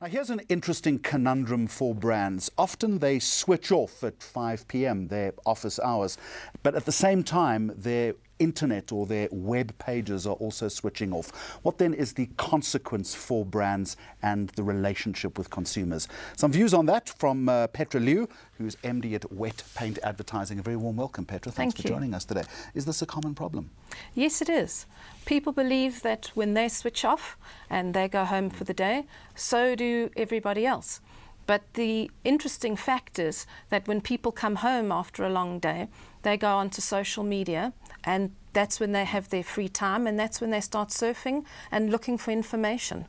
Now, here's an interesting conundrum for brands. Often they switch off at 5 p.m., their office hours, but at the same time, their internet or their web pages are also switching off. What then is the consequence for brands and the relationship with consumers? Some views on that from Petra Liu, who's MD at Wet Paint Advertising. A very warm welcome, Petra. Thanks for joining us today. Is this a common problem? Yes, it is. People believe that when they switch off and they go home for the day, so do everybody else. But the interesting fact is that when people come home after a long day, they go onto social media, and that's when they have their free time, and that's when they start surfing and looking for information.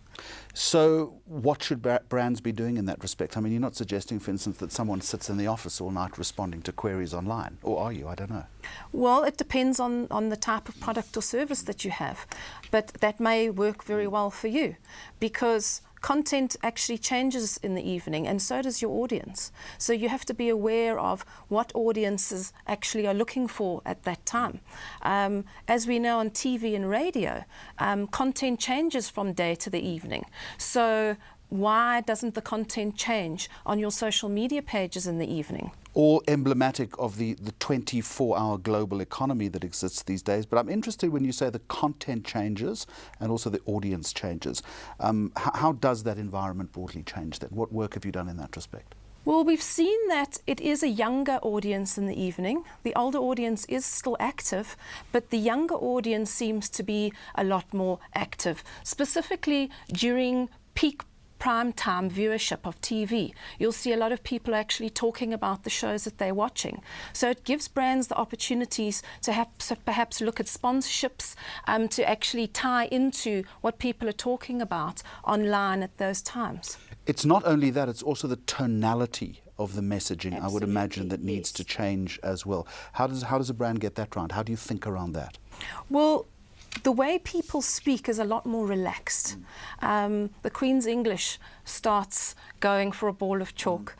So what should brands be doing in that respect? I mean, you're not suggesting, for instance, that someone sits in the office all night responding to queries online, or are you? I don't know. Well, it depends on the type of product or service that you have, but that may work very well for you, because content actually changes in the evening, and so does your audience. So you have to be aware of what audiences actually are looking for at that time. As we know on TV and radio, content changes from day to the evening. So why doesn't the content change on your social media pages in the evening? All emblematic of the 24-hour global economy that exists these days. But I'm interested when you say the content changes and also the audience changes. How does that environment broadly change then? What work have you done in that respect? Well, we've seen that it is a younger audience in the evening. The older audience is still active, but the younger audience seems to be a lot more active, specifically during peak prime time viewership of TV. You'll see a lot of people actually talking about the shows that they're watching. So it gives brands the opportunities to perhaps look at sponsorships to actually tie into what people are talking about online at those times. It's not only that, it's also the tonality of the messaging, Absolutely, I would imagine, that needs to change as well. How does a brand get that right? How do you think around that? Well, the way people speak is a lot more relaxed. The Queen's English starts going for a ball of chalk.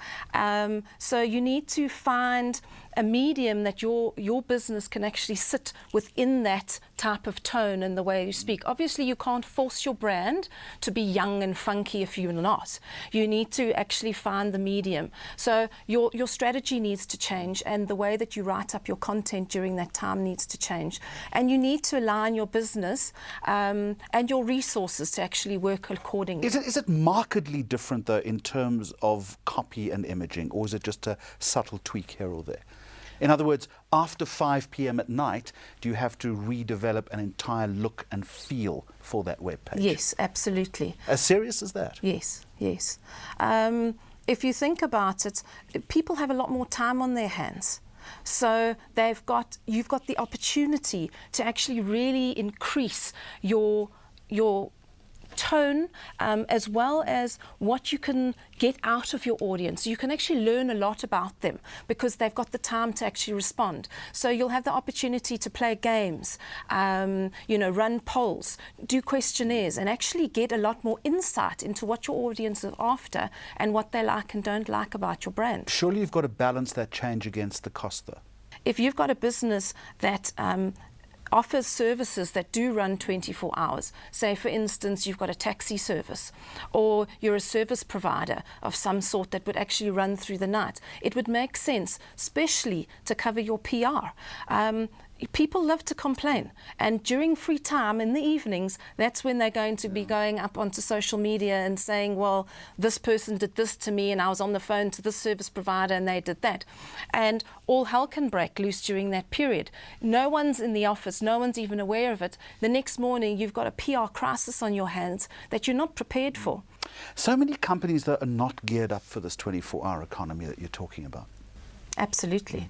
So you need to find a medium that your business can actually sit within that type of tone and the way you speak. Obviously, you can't force your brand to be young and funky if you're not. You need to actually find the medium. So your strategy needs to change, and the way that you write up your content during that time needs to change. And you need to align your business and your resources to actually work accordingly. Is it markedly different, though, in terms of copy and imaging, or is it just a subtle tweak here or there? In other words, after 5 p.m. at night, do you have to redevelop an entire look and feel for that web page? Yes, absolutely. As serious as that? Yes, yes. If you think about it, people have a lot more time on their hands. So you've got the opportunity to actually really increase your tone, as well as what you can get out of your audience. You can actually learn a lot about them because they've got the time to actually respond. So you'll have the opportunity to play games, run polls, do questionnaires, and actually get a lot more insight into what your audience is after and what they like and don't like about your brand. Surely you've got to balance that change against the cost, though. If you've got a business that offers services that do run 24 hours. Say, for instance, you've got a taxi service, or you're a service provider of some sort that would actually run through the night. It would make sense, especially to cover your PR. People love to complain, and during free time in the evenings, that's when they're going to be going up onto social media and saying, well, this person did this to me, and I was on the phone to this service provider and they did that. And all hell can break loose during that period. No one's in the office, no one's even aware of it. The next morning, you've got a PR crisis on your hands that you're not prepared for. So many companies that are not geared up for this 24-hour economy that you're talking about. Absolutely.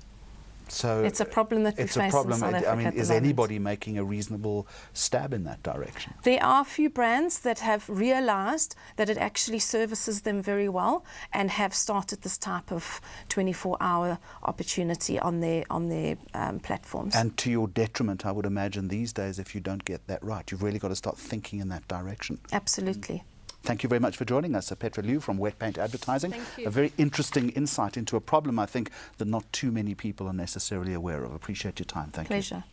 So it's a problem that we face in South Africa. I mean, is anybody making a reasonable stab in that direction? There are a few brands that have realized that it actually services them very well and have started this type of 24-hour opportunity on their platforms. And to your detriment, I would imagine, these days, if you don't get that right. You've really got to start thinking in that direction. Absolutely. Thank you very much for joining us, Petra Liu from Wet Paint Advertising. Thank you. A very interesting insight into a problem, I think, that not too many people are necessarily aware of. Appreciate your time. Thank you. Pleasure.